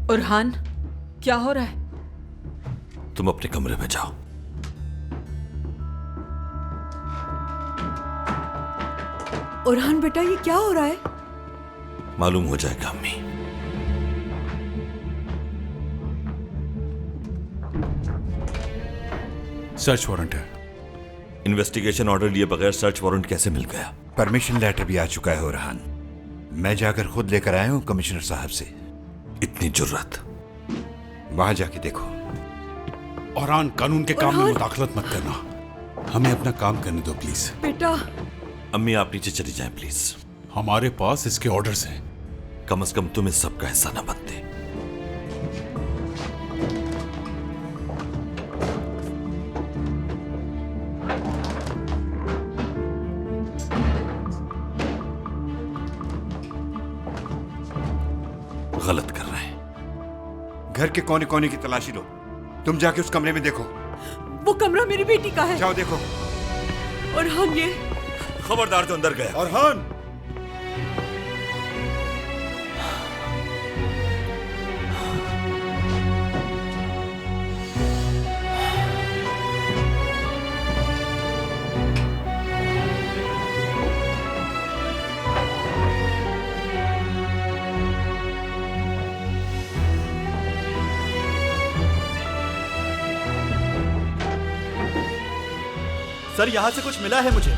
उरहान, क्या हो रहा है? तुम अपने कमरे में जाओ। उरहान बेटा, ये क्या हो रहा है? मालूम हो जाएगा अम्मी। सर्च वारंट है। इन्वेस्टिगेशन ऑर्डर लिए बगैर सर्च वारंट कैसे मिल गया? परमिशन लेटर भी आ चुका है उरहान। मैं जाकर खुद लेकर आया हूं कमिश्नर साहब से। इतनी जुर्रत? वहां जाके देखो। औरान, कानून के काम में मुदाखलत मत करना। हमें अपना काम करने दो प्लीज। बेटा। अम्मी आप नीचे चली जाएं प्लीज। हमारे पास इसके ऑर्डर्स हैं। कम से कम तुम इस सब का हिस्सा न बनते। गलत कर रहे हैं। घर के कोने कोने की तलाशी लो। तुम जाके उस कमरे में देखो। वो कमरा मेरी बेटी का है। जाओ देखो। उरहान, ये खबरदार जो अंदर गया। उरहान! सर, यहां से कुछ मिला है मुझे।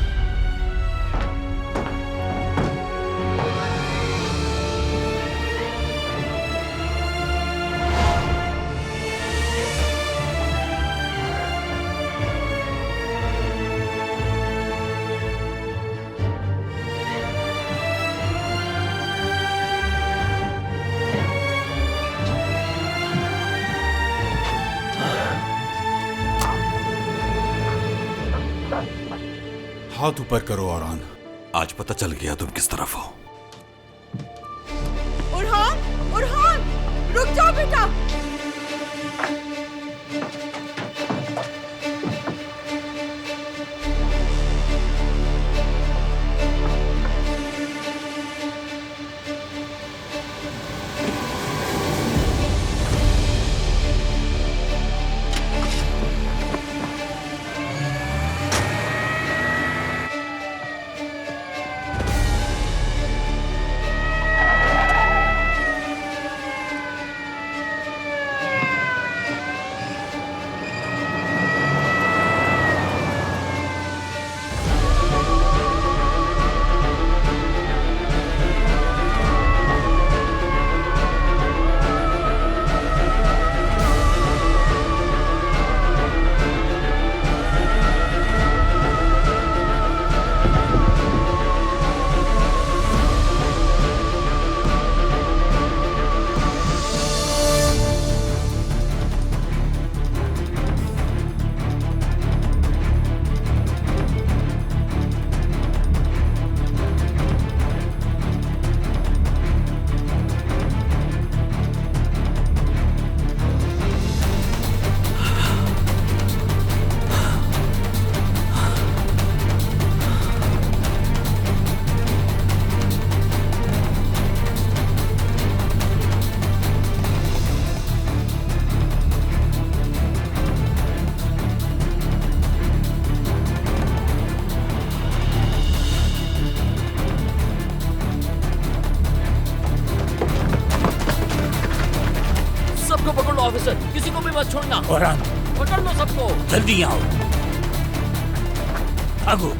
हाथ ऊपर करो औरान। आज पता चल गया तुम किस तरफ हो। उरहान, उरहान, रुक जाओ बेटा। ऑफिसर, किसी को भी मत छोड़ना। औरान, पकड़ लो सबको। जल्दी आओ, भागो।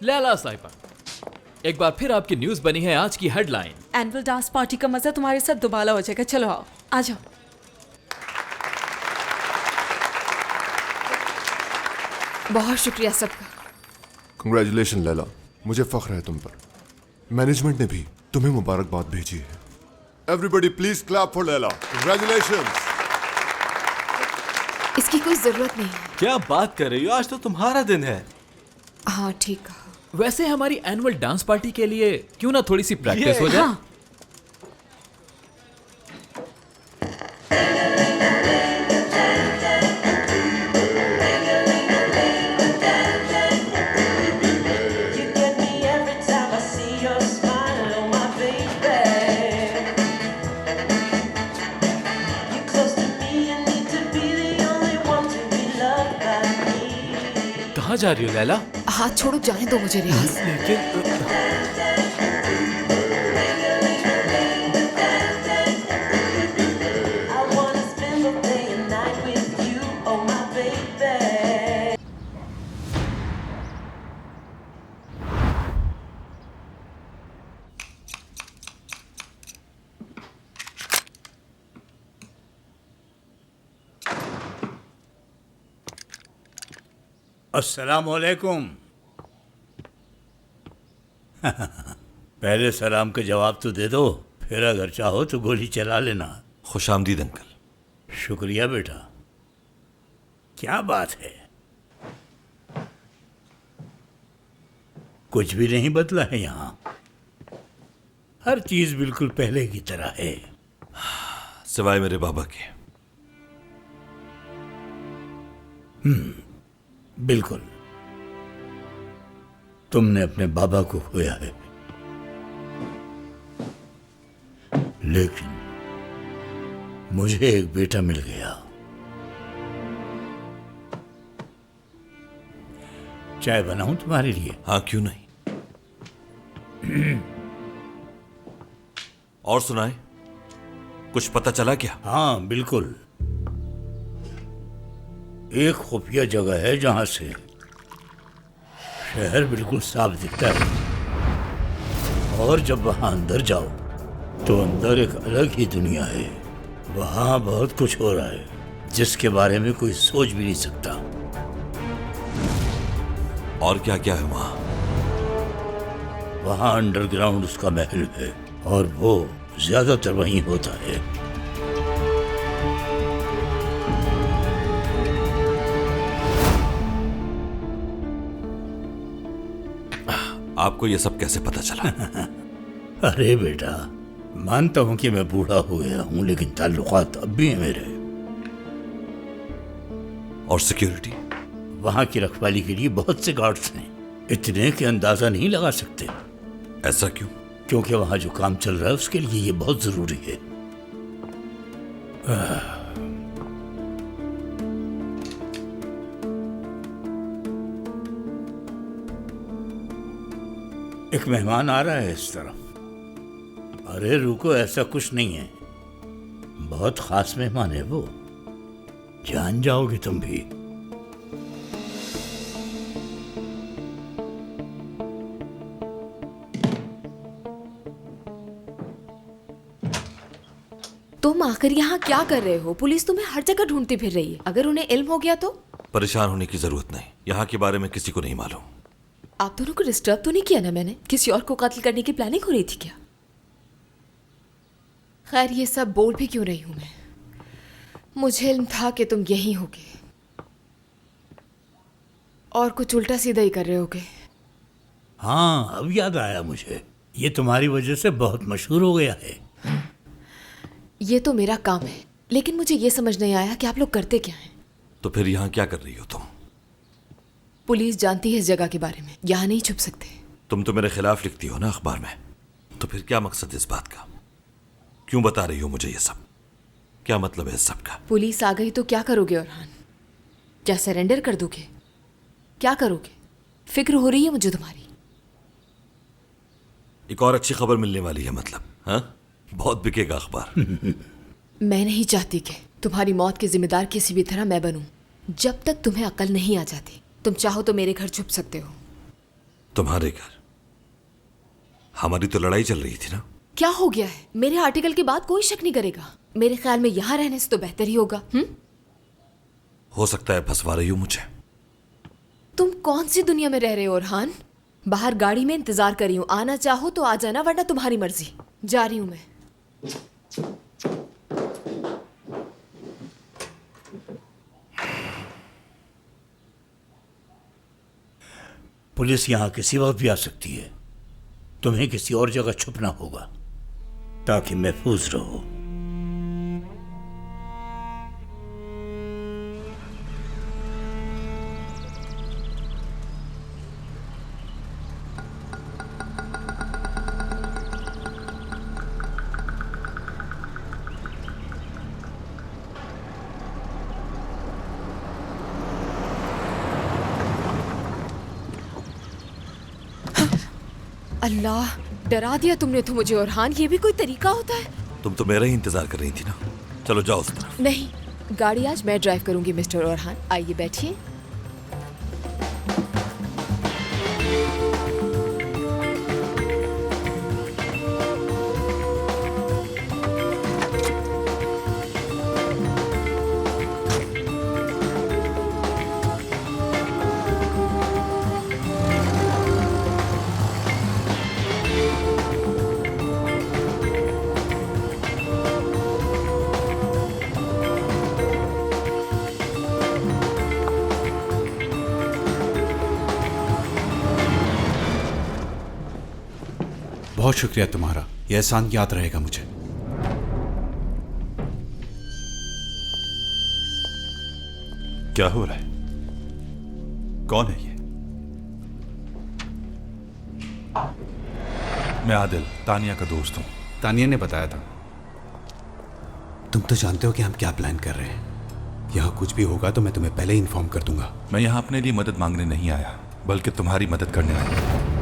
लैला साहिबा, एक बार फिर आपकी न्यूज बनी है आज की हेडलाइन। एनुअल डांस पार्टी का मजा तुम्हारे साथ दुबाला हो जाएगा। चलो आओ, आ जाओ। बहुत शुक्रिया सबका। कंग्रेचुलेशन लैला, मुझे फख्र है तुम पर। मैनेजमेंट ने भी तुम्हें मुबारकबाद भेजी है। Everybody please clap for Laila. Congratulations. इसकी कोई जरूरत नहीं है। क्या बात कर रही हो, आज तो तुम्हारा दिन है। हाँ ठीक कहा। वैसे हमारी एनुअल डांस पार्टी के लिए क्यों ना थोड़ी सी प्रैक्टिस हो जाए? हाँ। You get me every time I see your smile, oh my baby. You're close to me and need to be the only one to be loved by me. कहाँ जा रही हो लैला? हाथ छोड़ो, जाने दो मुझे रियाज। I wanna spend the day and night with you, oh my baby. अस्सलाम वालेकुम। पहले सलाम का जवाब तो दे दो, फिर अगर चाहो तो गोली चला लेना। खुश आमदीद अंकल। शुक्रिया बेटा। क्या बात है, कुछ भी नहीं बदला है यहाँ। हर चीज बिल्कुल पहले की तरह है। सिवाय मेरे बाबा के। बिल्कुल, तुमने अपने बाबा को खोया है, लेकिन मुझे एक बेटा मिल गया। चाय बनाऊं तुम्हारे लिए? हाँ क्यों नहीं। और सुनाए, कुछ पता चला क्या? हाँ बिल्कुल, एक खुफिया जगह है जहां से शहर बिल्कुल साफ दिखता है, और जब वहां अंदर जाओ तो अंदर एक अलग ही दुनिया है। वहां बहुत कुछ हो रहा है जिसके बारे में कोई सोच भी नहीं सकता। और क्या क्या है वहां? वहां अंडरग्राउंड उसका महल है, और वो ज्यादातर वहीं होता है। आपको ये सब कैसे पता चला? अरे बेटा, मानता हूं कि मैं बूढ़ा हो गया हूं, लेकिन ताल्लुकात अब भी हैं मेरे। और सिक्योरिटी? वहां की रखवाली के लिए बहुत से गार्ड्स हैं, इतने के अंदाजा नहीं लगा सकते। ऐसा क्यों? क्योंकि वहां जो काम चल रहा है उसके लिए ये बहुत जरूरी है। एक मेहमान आ रहा है इस तरफ। अरे रुको, ऐसा कुछ नहीं है, बहुत खास मेहमान है वो, जान जाओगे तुम भी। तुम आखिर यहाँ क्या कर रहे हो? पुलिस तुम्हें हर जगह ढूंढती फिर रही है। अगर उन्हें इल्म हो गया तो? परेशान होने की जरूरत नहीं, यहाँ के बारे में किसी को नहीं मालूम। आप दोनों को डिस्टर्ब तो नहीं किया ना मैंने? किसी और को कत्ल करने की प्लानिंग हो रही थी क्या? खैर, ये सब बोल भी क्यों रही हूं मैं? मुझे इल्म था कि तुम यही होगे और कुछ उल्टा सीधा ही कर रहे होगे। हाँ, अब याद आया मुझे, ये तुम्हारी वजह से बहुत मशहूर हो गया है। ये तो मेरा काम है, लेकिन मुझे ये समझ नहीं आया कि आप लोग करते क्या हैं। तो फिर यहाँ क्या कर रही हो तुम? पुलिस जानती है इस जगह के बारे में, यहाँ नहीं छुप सकते। तुम तो मेरे खिलाफ लिखती हो ना अखबार में, तो फिर क्या मकसद इस बात का? क्यों बता रही हो मुझे ये सब? क्या मतलब है इस सब का? पुलिस आ गई तो क्या करोगे ओरहान? क्या सरेंडर कर दोगे? क्या करोगे? फिक्र हो रही है मुझे तुम्हारी। एक और अच्छी खबर मिलने वाली है मतलब? हाँ, बहुत बिकेगा अखबार। मैं नहीं चाहती कि तुम्हारी मौत के जिम्मेदार किसी भी तरह मैं बनूं। जब तक तुम्हें अकल नहीं आ जाती, तुम चाहो तो मेरे घर छुप सकते हो। तुम्हारे घर हमारी तो लड़ाई चल रही थी ना। क्या हो गया है? मेरे आर्टिकल के बाद कोई शक नहीं करेगा। मेरे ख्याल में यहाँ रहने से तो बेहतर ही होगा। हो सकता है फंसवा रही हो मुझे। तुम कौन सी दुनिया में रह रहे हो ओरहान? बाहर गाड़ी में इंतजार कर रही हूँ, आना चाहो तो आ जाना, वरना तुम्हारी मर्जी। जा रही हूँ मैं। पुलिस यहाँ किसी वक्त भी आ सकती है। तुम्हें किसी और जगह छुपना होगा ताकि महफूज रहो। अल्लाह, डरा दिया तुमने तो मुझे ओरहान। ये भी कोई तरीका होता है? तुम तो मेरा ही इंतजार कर रही थी ना। चलो जाओ उस तरफ। नहीं, गाड़ी आज मैं ड्राइव करूंगी मिस्टर ओरहान। आइए बैठिए। बहुत शुक्रिया तुम्हारा, यह एहसान याद रहेगा मुझे। क्या हो रहा है? कौन है ये? मैं आदिल, तानिया का दोस्त हूं। तानिया ने बताया था। तुम तो जानते हो कि हम क्या प्लान कर रहे हैं। यहाँ कुछ भी होगा तो मैं तुम्हें पहले ही इन्फॉर्म कर दूंगा। मैं यहाँ अपने लिए मदद मांगने नहीं आया, बल्कि तुम्हारी मदद करने आया।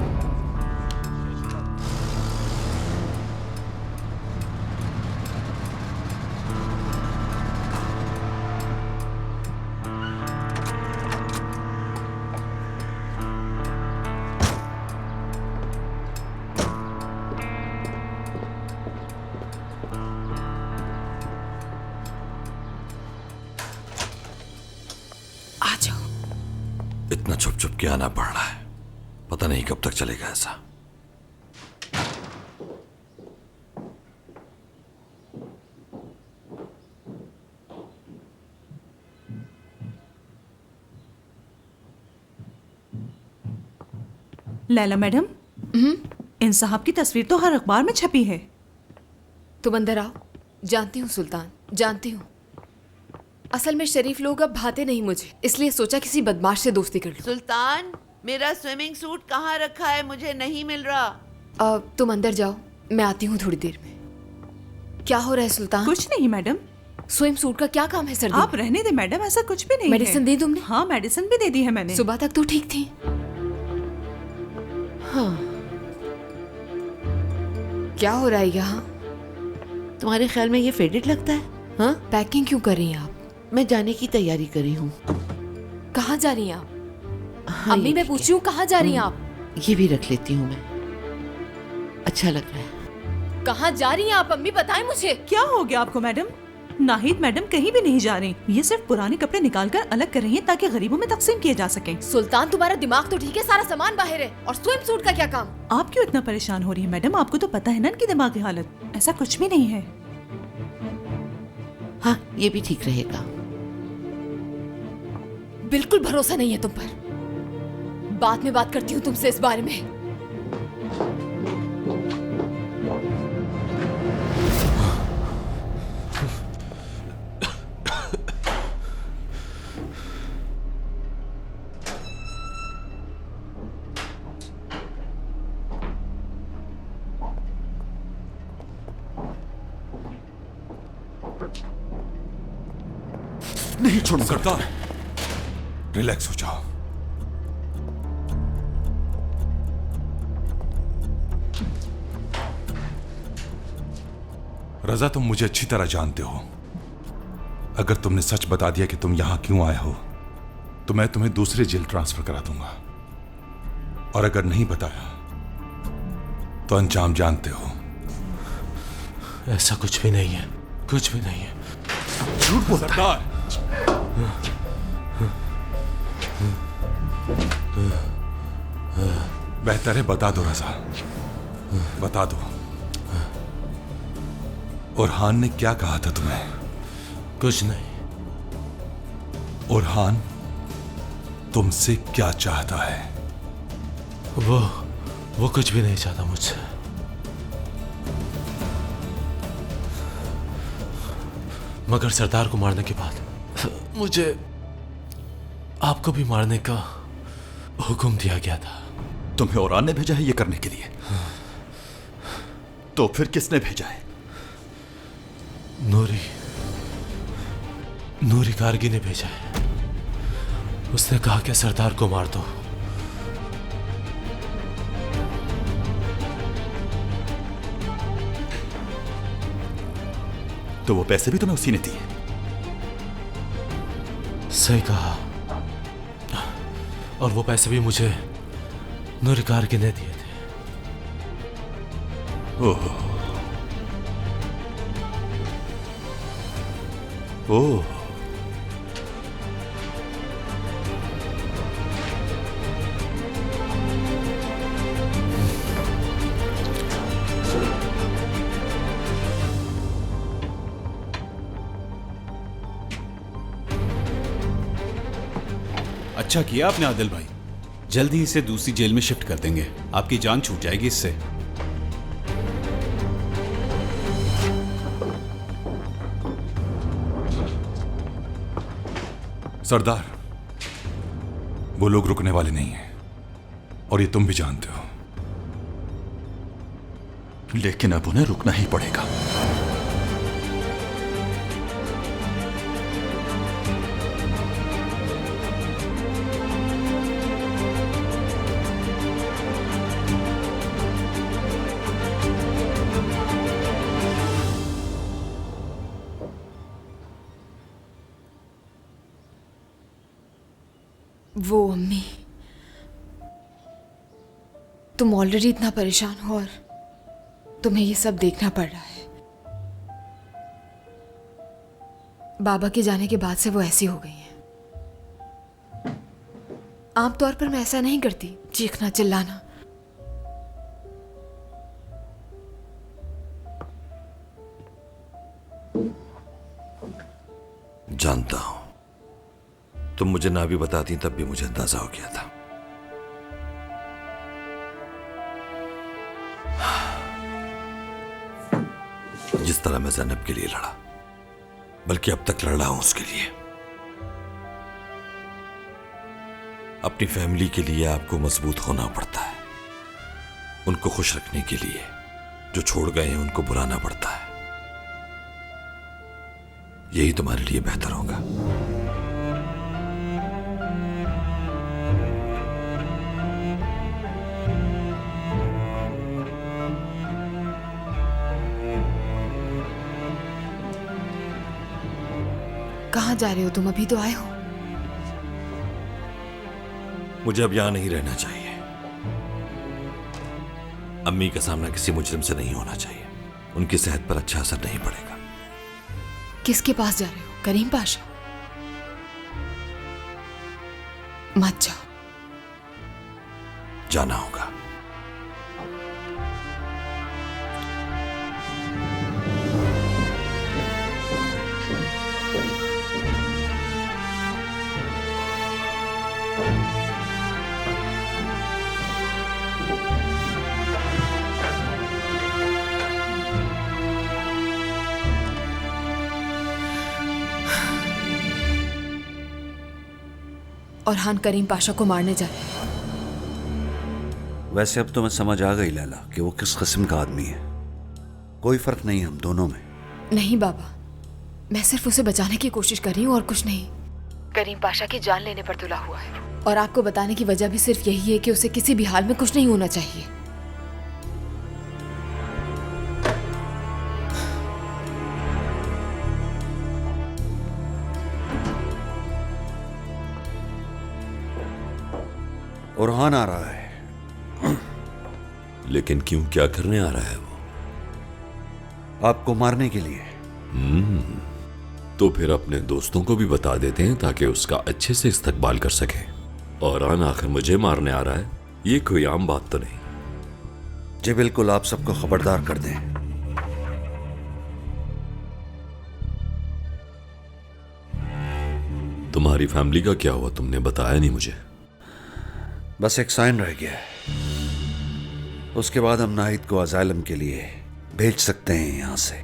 इतना छुप छुप के आना पड़ रहा है, पता नहीं कब तक चलेगा ऐसा। लैला मैडम, इन साहब की तस्वीर तो हर अखबार में छपी है। तुम अंदर आओ। जानती हूँ सुल्तान, जानती हूँ। असल में शरीफ लोग अब भाते नहीं मुझे, इसलिए सोचा किसी बदमाश से दोस्ती कर लूं। सुल्तान, मेरा स्विमिंग सूट कहाँ रखा है? मुझे नहीं मिल रहा। तुम अंदर जाओ, मैं आती हूँ थोड़ी देर में। क्या हो रहा है सुल्तान? कुछ नहीं मैडम। स्विम सूट का क्या काम है सर्दी? आप रहने दे मैडम, ऐसा कुछ भी नहीं। मेडिसिन दी तुमने? हाँ, मेडिसिन भी दे दी है मैंने। सुबह तक तो ठीक थी। हाँ, क्या हो रहा है यहाँ? तुम्हारे ख्याल में ये फेडेड लगता है? हाँ, पैकिंग क्यों कर रही हैं आप? मैं जाने की तैयारी कर रही हूँ। कहाँ जा रही हैं आप? हाँ, अम्मी, मैं पूछ रही हूँ कहाँ जा रही हैं आप? ये भी रख लेती हूँ मैं, अच्छा लग रहा है। कहाँ जा रही हैं आप अम्मी, बताएं मुझे। क्या हो गया आपको मैडम? नाहिद मैडम कहीं भी नहीं जा रही, ये सिर्फ पुराने कपड़े निकालकर अलग कर रही हैं ताकि गरीबों में तकसीम किए जा सके। सुल्तान, तुम्हारा दिमाग तो ठीक है, सारा सामान बाहर है, और स्विम सूट का क्या काम? आप क्यों इतना परेशान हो रही है मैडम? आपको तो पता है ना इनकी दिमागी हालत। ऐसा कुछ भी नहीं है। हाँ, ये भी ठीक रहेगा। बिल्कुल भरोसा नहीं है तुम पर। बाद में बात करती हूँ तुमसे इस बारे में। नहीं छोड़ूंगा। सरदार, रिलैक्स हो जाओ। रजा, तुम मुझे अच्छी तरह जानते हो। अगर तुमने सच बता दिया कि तुम यहां क्यों आए हो, तो मैं तुम्हें दूसरे जेल ट्रांसफर करा दूंगा। और अगर नहीं बताया तो अंजाम जानते हो। ऐसा कुछ भी नहीं है, कुछ भी नहीं है। झूठ बोलता है। बेहतर है बता दो रजा, बता दो। ओरहान ने क्या कहा था तुम्हें? कुछ नहीं। ओरहान तुमसे क्या चाहता है? वो कुछ भी नहीं चाहता मुझसे। मगर सरदार को मारने के बाद मुझे आपको भी मारने का हुक्म दिया गया था। तुम्हें ओरान ने भेजा है ये करने के लिए? तो फिर किसने भेजा है? नूरी कारगी ने भेजा है। उसने कहा कि सरदार को मार दो। तो वो पैसे भी तुम्हें उसी ने दिए? सही कहा। और वो पैसे भी मुझे नूरी कारगी ने दिए थे। ओह ओह, अच्छा किया आपने आदिल भाई, जल्दी ही इसे दूसरी जेल में शिफ्ट कर देंगे। आपकी जान छूट जाएगी इससे। सरदार, वो लोग रुकने वाले नहीं हैं और ये तुम भी जानते हो। लेकिन अब उन्हें रुकना ही पड़ेगा। वो अम्मी, तुम ऑलरेडी इतना परेशान हो और तुम्हें ये सब देखना पड़ रहा है। बाबा के जाने के बाद से वो ऐसी हो गई हैं। आमतौर पर मैं ऐसा नहीं करती, चीखना चिल्लाना। जानता हूं, तुम मुझे ना भी बताती तब भी मुझे अंदाजा हो गया था। जिस तरह मैं ज़ैनब के लिए लड़ा, बल्कि अब तक लड़ रहा हूं उसके लिए। अपनी फैमिली के लिए आपको मजबूत होना पड़ता है। उनको खुश रखने के लिए जो छोड़ गए हैं उनको बुलाना पड़ता है। यही तुम्हारे लिए बेहतर होगा। कहाँ जा रहे हो तुम? अभी तो आए हो। मुझे अब यहां नहीं रहना चाहिए। अम्मी का सामना किसी मुजरिम से नहीं होना चाहिए। उनकी सेहत पर अच्छा असर नहीं पड़ेगा। किसके पास जा रहे हो? करीम पाशा? मत जाओ। जाना होगा। और हान करीम पाशा को मारने जा रहे हैं। वैसे अब तो मैं समझ आ गई लैला कि वो किस किस्म का आदमी है। कोई फर्क नहीं हम दोनों में। नहीं बाबा, मैं सिर्फ उसे बचाने की कोशिश कर रही हूँ और कुछ नहीं। करीम पाशा की जान लेने पर तुला हुआ है और आपको बताने की वजह भी सिर्फ यही है कि उसे किसी भी हाल में कुछ नहीं होना चाहिए। ओरहान आ रहा है। लेकिन क्यों, क्या करने आ रहा है वो? आपको मारने के लिए। तो फिर अपने दोस्तों को भी बता देते हैं ताकि उसका अच्छे से इस्तकबाल कर सके। और आखिर मुझे मारने आ रहा है, ये कोई आम बात तो नहीं। जी बिल्कुल, आप सबको खबरदार कर दें। तुम्हारी फैमिली का क्या हुआ? तुमने बताया नहीं मुझे। बस एक साइन रह गया है, उसके बाद हम नाहिद को अजाइलम के लिए भेज सकते हैं यहां से।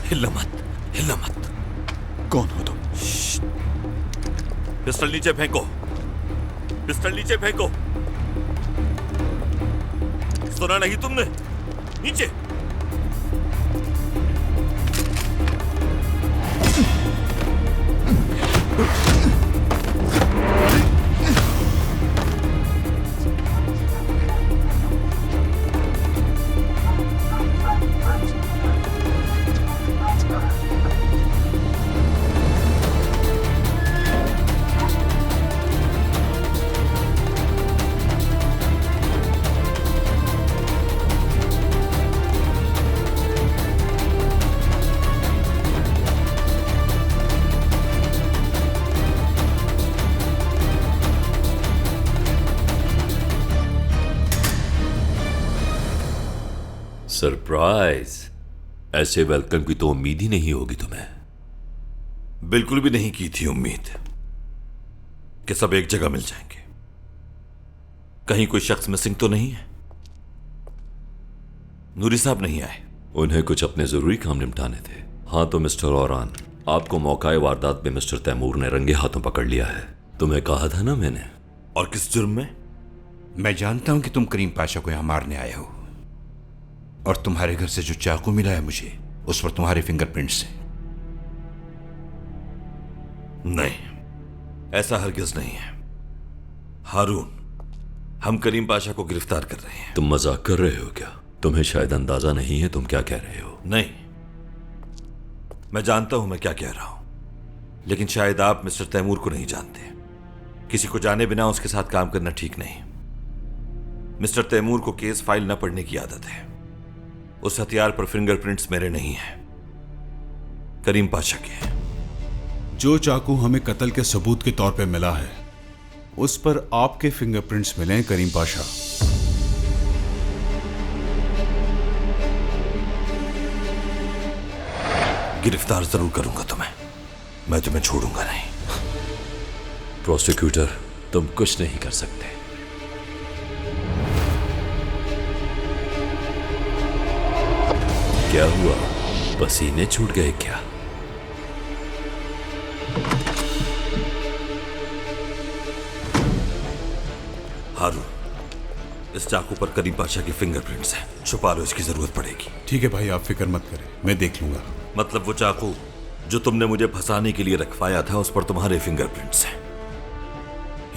हिलना मत, हिलना मत। कौन हो तुम? पिस्टल नीचे फेंको, पिस्टल नीचे फेंको। सुना नहीं तुमने? नीचे। सरप्राइज! ऐसे वेलकम की तो उम्मीद ही नहीं होगी तुम्हें। बिल्कुल भी नहीं की थी उम्मीद कि सब एक जगह मिल जाएंगे। कहीं कोई शख्स मिसिंग तो नहीं है? नूरी साहब नहीं आए? उन्हें कुछ अपने जरूरी काम निपटाने थे। हाँ तो मिस्टर औरान, आपको मौकाए वारदात में मिस्टर तैमूर ने रंगे हाथों पकड़ लिया है। तुम्हें कहा था ना मैंने। और किस जुर्म में? मैं जानता हूं कि तुम करीम पाशा को यहां मारने आए हो, और तुम्हारे घर से जो चाकू मिला है मुझे, उस पर तुम्हारे फिंगरप्रिंट्स हैं। नहीं, ऐसा हरगिज नहीं है। हारून, हम करीम पाशा को गिरफ्तार कर रहे हैं। तुम मजाक कर रहे हो क्या? तुम्हें शायद अंदाजा नहीं है तुम क्या कह रहे हो। नहीं, मैं जानता हूं मैं क्या कह रहा हूं, लेकिन शायद आप मिस्टर तैमूर को नहीं जानते। किसी को जाने बिना उसके साथ काम करना ठीक नहीं। मिस्टर तैमूर को केस फाइल न पढ़ने की आदत है। उस हथियार पर फिंगरप्रिंट्स मेरे नहीं हैं, करीम पाशा के हैं। जो चाकू हमें कत्ल के सबूत के तौर पे मिला है, उस पर आपके फिंगरप्रिंट्स मिले हैं करीम पाशा। गिरफ्तार जरूर करूंगा तुम्हें, मैं तुम्हें छोड़ूंगा नहीं। प्रोसिक्यूटर, तुम कुछ नहीं कर सकते। क्या हुआ? पसीने छूट गए क्या? हारून, इस चाकू पर करीम पाशा की फिंगरप्रिंट्स हैं। छुपा लो, इसकी जरूरत पड़ेगी। ठीक है भाई, आप फिक्र मत करें, मैं देख लूंगा। मतलब वो चाकू जो तुमने मुझे फंसाने के लिए रखवाया था, उस पर तुम्हारे फिंगरप्रिंट्स हैं।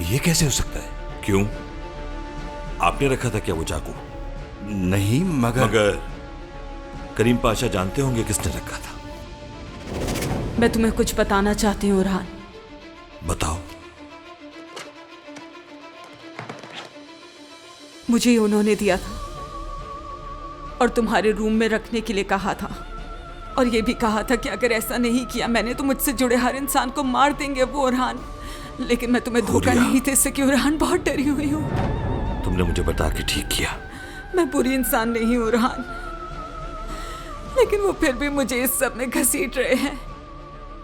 ये कैसे हो सकता है? क्यों, आपने रखा था क्या वो चाकू? नहीं, मगर करीम पाशा जानते होंगे किसने रखा था। मैं तुम्हें कुछ बताना चाहती हूँ उरहान। बताओ। मुझे ही उन्होंने दिया था और तुम्हारे रूम में रखने के लिए कहा था, और ये भी कहा था कि अगर ऐसा नहीं किया मैंने तो मुझसे जुड़े हर इंसान को मार देंगे वो उरहान। लेकिन मैं तुम्हें धोखा नहीं दे सकी उरहान, बहुत डरी हुई हूँ। तुमने मुझे बता के ठीक किया। मैं बुरी इंसान नहीं हूँ उरहान, लेकिन वो फिर भी मुझे इस सब में घसीट रहे हैं।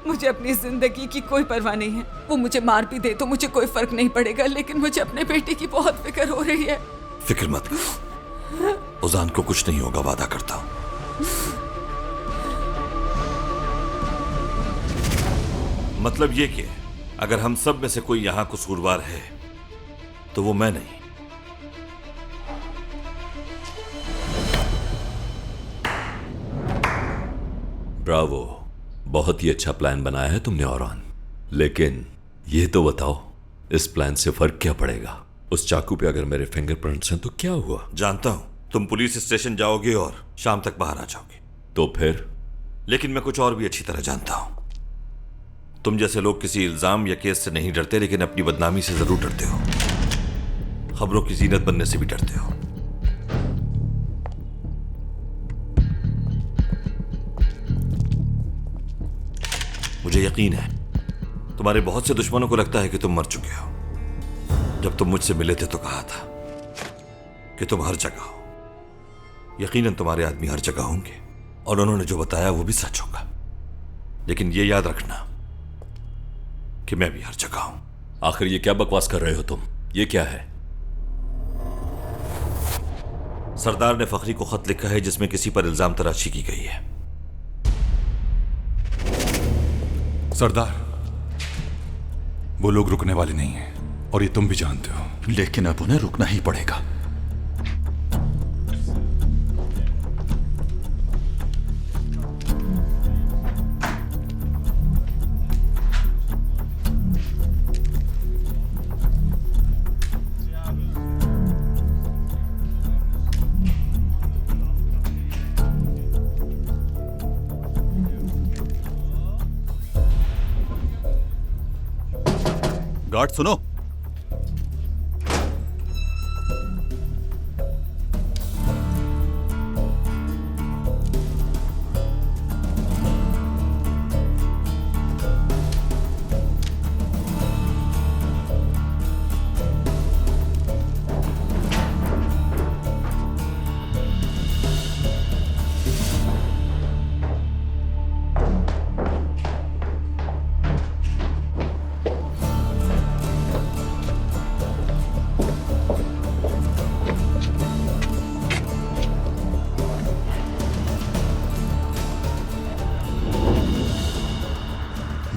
मुझे अपनी जिंदगी की कोई परवाह नहीं है। वो मुझे मार भी दे तो मुझे कोई फर्क नहीं पड़ेगा, लेकिन मुझे अपने बेटे की बहुत फिक्र हो रही है। फिक्र मत करो, उजान को कुछ नहीं होगा, वादा करता हूं। मतलब ये कि अगर हम सब में से कोई यहां कसूरवार है तो वो मैं नहीं। ब्रावो, बहुत ही अच्छा प्लान बनाया है तुमने औरान। लेकिन ये तो बताओ, इस प्लान से फर्क क्या पड़ेगा? उस चाकू पे अगर मेरे फिंगरप्रिंट्स हैं तो क्या हुआ? जानता हूं, तुम पुलिस स्टेशन जाओगे और शाम तक बाहर आ जाओगे। तो फिर? लेकिन मैं कुछ और भी अच्छी तरह जानता हूं। तुम जैसे लोग किसी इल्जाम या केस से नहीं डरते, लेकिन अपनी बदनामी से जरूर डरते हो। खबरों की जीनत बनने से भी डरते हो। मुझे यकीन है तुम्हारे बहुत से दुश्मनों को लगता है कि तुम मर चुके हो। जब तुम मुझसे मिले थे तो कहा था कि तुम हर जगह हो। यकीनन तुम्हारे आदमी हर जगह होंगे और उन्होंने जो बताया वो भी सच होगा। लेकिन ये याद रखना कि मैं भी हर जगह हूं। आखिर ये क्या बकवास कर रहे हो तुम? ये क्या है? सरदार ने फखरी को खत लिखा है जिसमें किसी पर इल्जाम तराशी की गई है। सरदार, वो लोग रुकने वाले नहीं हैं और ये तुम भी जानते हो। लेकिन अब उन्हें रुकना ही पड़ेगा। गार्ड सुनो,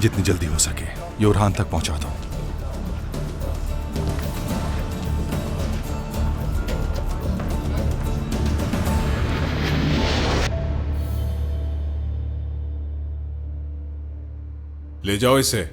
जितनी जल्दी हो सके ये उरहान तक पहुंचा दो। ले जाओ इसे।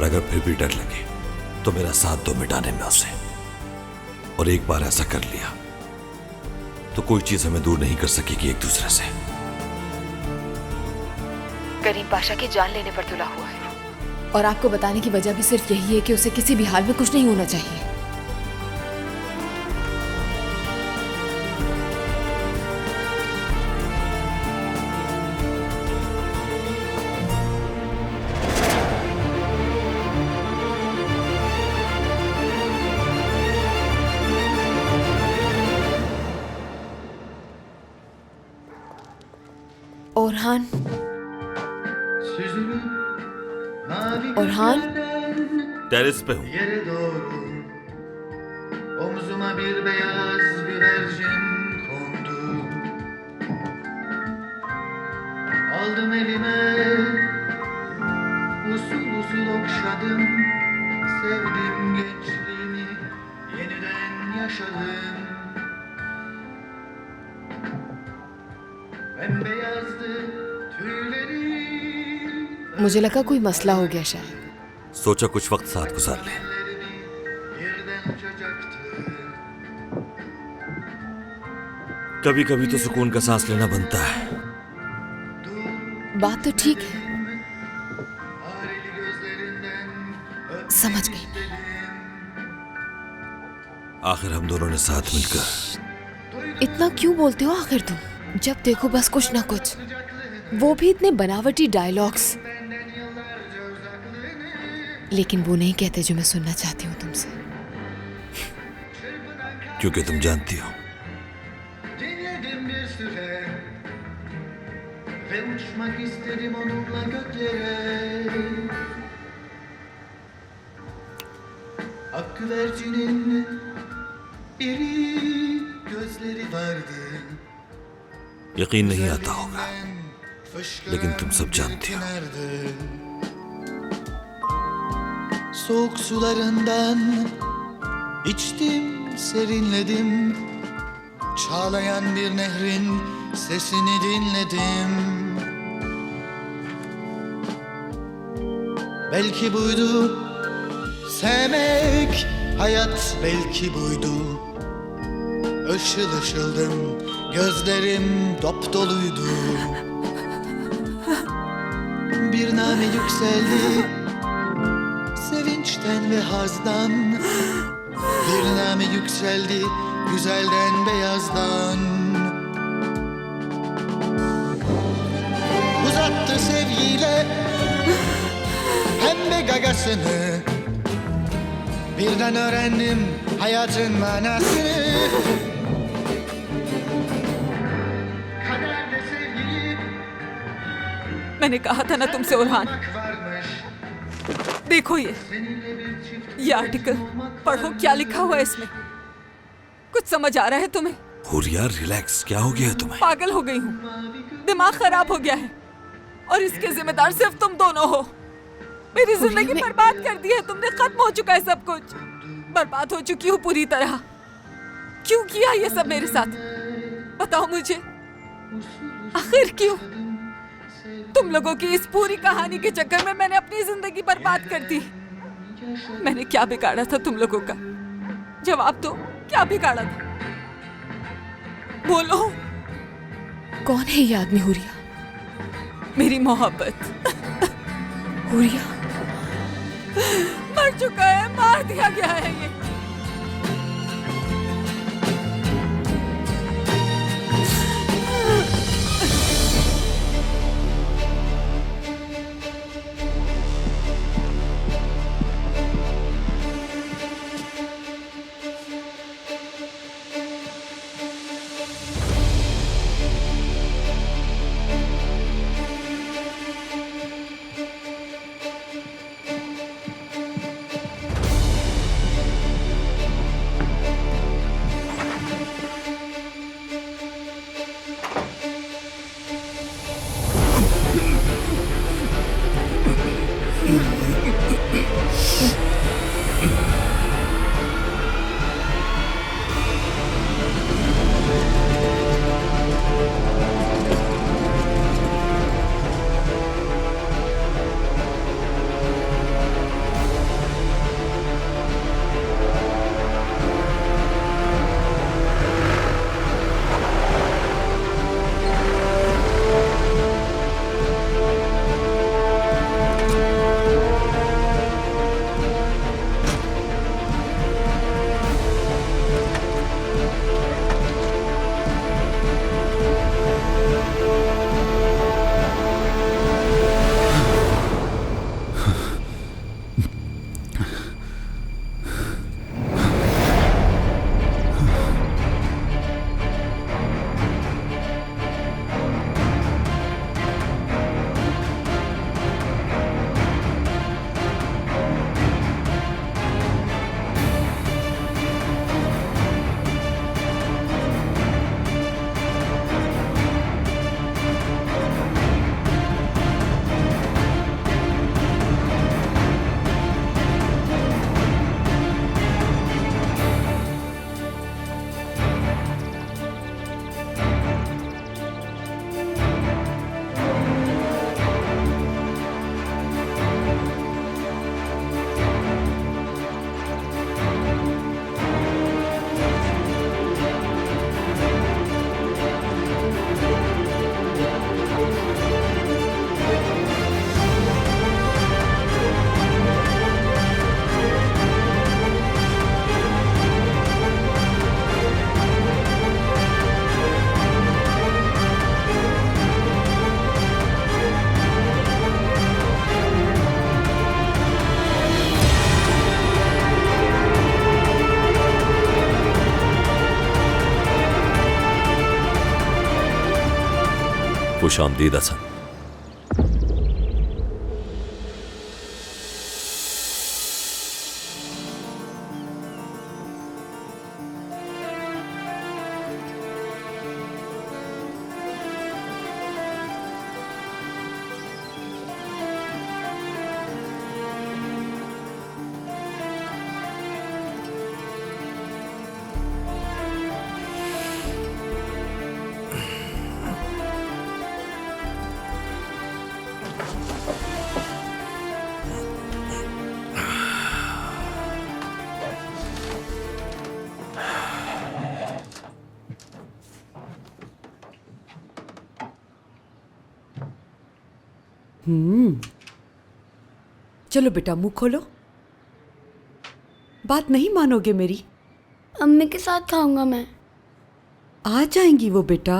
अगर फिर भी डर लगे तो मेरा साथ दो मिटाने में उसे। और एक बार ऐसा कर लिया तो कोई चीज हमें दूर नहीं कर सकेगी एक दूसरे से। करीम पाशा की जान लेने पर तुला हुआ है और आपको बताने की वजह भी सिर्फ यही है कि उसे किसी भी हाल में कुछ नहीं होना चाहिए। Orhan. Orhan. टेरेस पे हूँ। Omzuma bir beyaz güvercin kondu. Aldım elime, usul usul okşadım. Sevdim gençliğimi, yeniden yaşadım. Bembeyazdı tüyleri. मुझे लगा कोई मसला हो गया शायद। सोचा कुछ वक्त साथ गुजार ले। कभी कभी तो सुकून का सांस लेना बनता है। बात तो ठीक है, समझ गई। आखिर हम दोनों ने साथ मिलकर। इतना क्यों बोलते हो आखिर तुम? जब देखो बस कुछ ना कुछ, वो भी इतने बनावटी डायलॉग्स। लेकिन वो नहीं कहते जो मैं सुनना चाहती हूँ तुमसे। क्योंकि तुम जानती हो Dinledim bir süre ve uçmak istedim onunla göklere. Ak güvercinin iri gözleri vardı. यकीन नहीं आता होगा, लेकिन तुम सब जानती हो। Soğuk sularından içtim, serinledim. Çağlayan bir nehrin sesini dinledim. Belki buydu sevmek, hayat belki buydu. Işıl ışıldım, gözlerim dop doluydu. Bir name yükseldi, sevinçten ve hazdan. Bir name yükseldi, güzelden beyazdan. Uzattı sevgiyle pembe gagasını. Birden öğrendim hayatın manasını. Kaderde sevgili मैंने कहा था ना तुमसे ओरहान। देखो ये article पढ़ो, क्या लिखा हुआ है इसमें। कुछ समझ आ रहा है तुम्हें? हुरिया रिलैक्स, क्या हो गया है तुम्हें? पागल हो गई हूँ, दिमाग खराब हो गया है और इसके जिम्मेदार सिर्फ तुम दोनों हो। मेरी जिंदगी बर्बाद कर दी है तुमने, खत्म हो चुका है सब कुछ। बर्बाद हो चुकी हूँ पूरी तरह। क्यों किया ये सब मेरे साथ? बताओ मुझे, आखिर क्यों? तुम लोगों की इस पूरी कहानी के चक्कर में मैंने अपनी जिंदगी बर्बाद कर दी। मैंने क्या बिगाड़ा था तुम लोगों का? जवाब दो, क्या बिगाड़ा था? बोलो। कौन है ये आदमी हुरिया? मेरी मोहब्बत। हुरिया मर चुका है, मार दिया गया है ये। खुश आमदीद हसन। चलो बेटा मुंह खोलो। बात नहीं मानोगे मेरी? अम्मी के साथ खाऊंगा मैं। आ जाएंगी वो बेटा।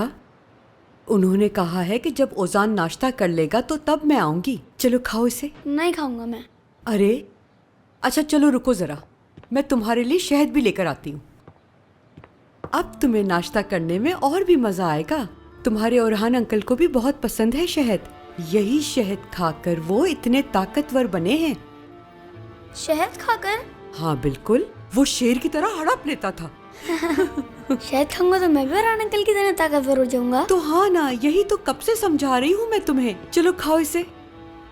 उन्होंने कहा है कि जब ओजान नाश्ता कर लेगा तो तब मैं आऊंगी। चलो खाओ इसे। नहीं खाऊंगा मैं। अरे अच्छा चलो रुको जरा, मैं तुम्हारे लिए शहद भी लेकर आती हूँ। अब तुम्हें नाश्ता करने में और भी मजा आएगा। तुम्हारे ओरहान अंकल को भी बहुत पसंद है शहद। यही शहद खाकर वो इतने ताकतवर बने हैं। शहद खाकर? हाँ बिल्कुल, वो शेर की तरह हड़प लेता था। शहद खाऊंगा तो मैं भी ओरहान अंकल की तरह ताकतवर हो जाऊंगा। तो हाँ ना, यही तो कब से समझा रही हूँ मैं तुम्हें। चलो खाओ इसे।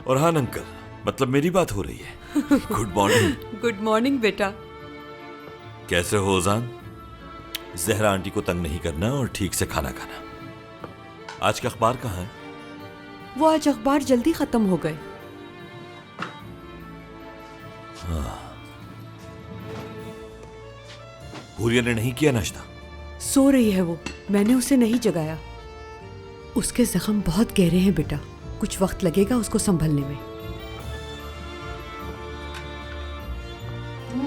ओरहान अंकल, मतलब मेरी बात हो रही है। Good morning. गुड मॉर्निंग बेटा। कैसे हो ओजान? जहरा आंटी को तंग नहीं करना और ठीक से खाना खाना। आज का अखबार कहाँ है? वो आज अखबार जल्दी खत्म हो गए। हाँ। हुरिया ने नहीं किया नाश्ता? सो रही है वो, मैंने उसे नहीं जगाया। उसके जख्म बहुत गहरे हैं बेटा, कुछ वक्त लगेगा उसको संभलने में।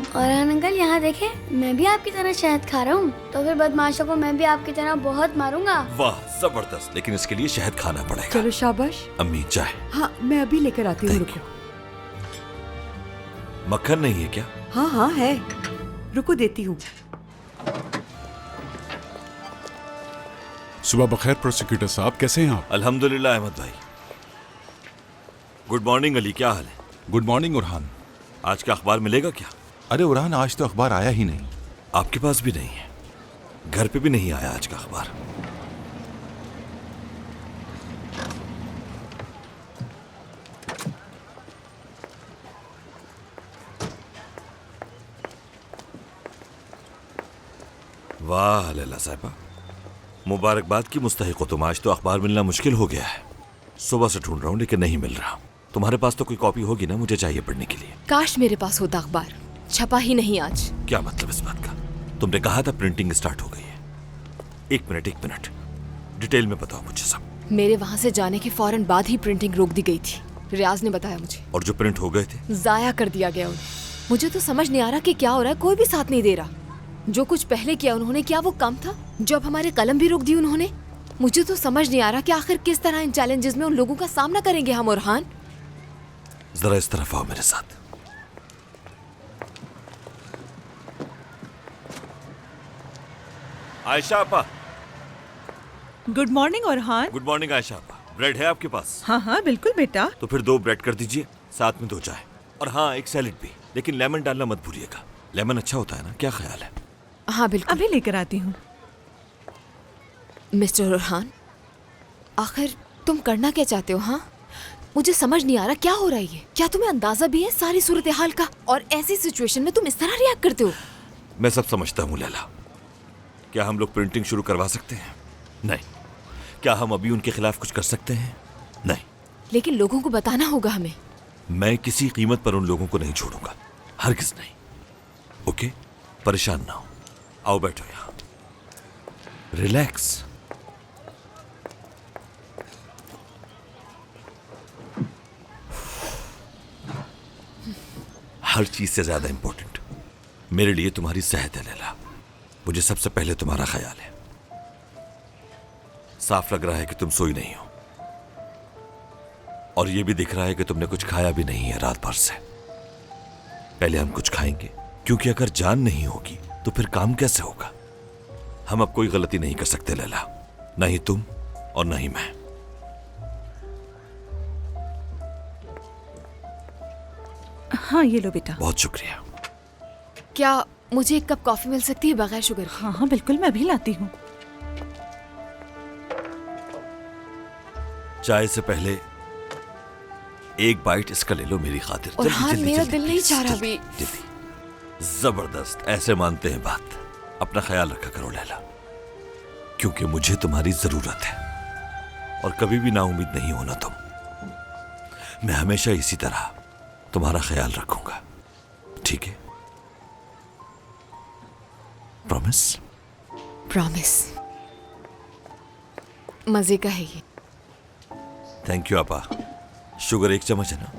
ओरहान अंकल यहाँ देखें, मैं भी आपकी तरह शहद खा रहा हूँ, तो फिर बदमाशों को मैं भी आपकी तरह बहुत मारूंगा। वाह जबरदस्त, लेकिन इसके लिए शहद खाना पड़ेगा। चलो शाबाश। अम्मी चाय? हाँ मैं अभी लेकर आती हूँ, रुको। मक्खन नहीं है क्या? हाँ हाँ है, रुको देती हूँ। सुबह बखैर प्रोसिक्यूटर साहब, कैसे हैं आप? अल्हम्दुलिल्लाह अहमद भाई। गुड मॉर्निंग अली, क्या हाल है? Good morning Urhan. आज का अखबार मिलेगा क्या? अरे उरहान, आज तो अखबार आया ही नहीं। आपके पास भी नहीं है? घर पे भी नहीं आया आज का अखबार? वाह लैला साहिबा, मुबारकबाद की मुस्तहिक हो तुम। आज तो अखबार मिलना मुश्किल हो गया है। सुबह से ढूंढ रहा हूँ लेकिन नहीं मिल रहा। तुम्हारे पास तो कोई कॉपी होगी ना, मुझे चाहिए पढ़ने के लिए। काश मेरे पास होता अखबार, छपा ही नहीं आज। क्या मतलब इस बात का? तुमने कहा था प्रिंटिंग स्टार्ट हो गई है। एक मिनट, डिटेल में बताओ मुझे सब। मेरे वहाँ से जाने के फौरन बाद ही प्रिंटिंग रोक दी गई थी, रियाज ने बताया मुझे। और जो प्रिंट हो गए थे? जाया कर दिया गया उन्हें। मुझे तो समझ नहीं आ रहा कि क्या हो रहा है, कोई भी साथ नहीं दे रहा। जो कुछ पहले किया उन्होंने, क्या वो कम था? जो अब हमारे कलम भी रोक दी उन्होंने। मुझे तो समझ नहीं आ रहा कि आखिर किस तरह इन चैलेंजेस में उन लोगों का सामना करेंगे हम। ओरहान जरा इस तरफ आओ मेरे साथ। आयशा आपा। Good morning Orhan. Good morning Ayesha आपा। ब्रेड है आपके पास? हाँ हाँ बिल्कुल बेटा। तो फिर 2 ब्रेड कर दीजिए, साथ में 2 चाय, और हाँ एक सैलेड भी, लेकिन लेमन डालना मत भूलिएगा। लेमन अच्छा होता है ना, क्या ख्याल है? हाँ बिल्कुल, अभी लेकर आती हूँ। मिस्टर ओरहान, आखिर तुम करना क्या चाहते हो? हाँ मुझे समझ नहीं आ रहा क्या हो रहा है ये। क्या तुम्हें अंदाजा भी है सारी सूरत हाल का? और ऐसी सिचुएशन में तुम इस तरह रिएक्ट करते हो? मैं सब समझता हूँ लैला। क्या हम लोग प्रिंटिंग शुरू करवा सकते हैं? नहीं। क्या हम अभी उनके खिलाफ कुछ कर सकते हैं? नहीं। लेकिन लोगों को बताना होगा हमें। मैं किसी कीमत पर उन लोगों को नहीं छोड़ूंगा, हरगिज़ नहीं। ओके, परेशान ना हो। आओ बैठो यहाँ, रिलैक्स। हर चीज से ज्यादा इंपॉर्टेंट मेरे लिए तुम्हारी सेहत है लैला। मुझे सबसे पहले तुम्हारा ख्याल है। साफ लग रहा है कि तुम सोई नहीं हो, और यह भी दिख रहा है कि तुमने कुछ खाया भी नहीं है रात भर से। पहले हम कुछ खाएंगे, क्योंकि अगर जान नहीं होगी तो फिर काम कैसे होगा? हम अब कोई गलती नहीं कर सकते लैला, ना ही तुम और ना ही मैं। हाँ ये लो बेटा। बहुत शुक्रिया। क्या मुझे एक कप कॉफी मिल सकती है बगैर शुगर के? हाँ हाँ बिल्कुल, मैं अभी लाती हूँ। चाय से पहले एक बाइट इसका ले लो मेरी खातिर। और हाँ, मेरा दिल नहीं चाह रहा अभी। जबरदस्त, ऐसे मानते हैं बात। अपना ख्याल रखा करो लैला, क्योंकि मुझे तुम्हारी जरूरत है और कभी भी नाउम्मीद नहीं होना तुम। मैं हमेशा इसी तरह तुम्हारा ख्याल रखूंगा, ठीक है? प्रॉमिस? प्रॉमिस। मजे का है ये। थैंक यू आपा। शुगर 1 चम्मच है ना?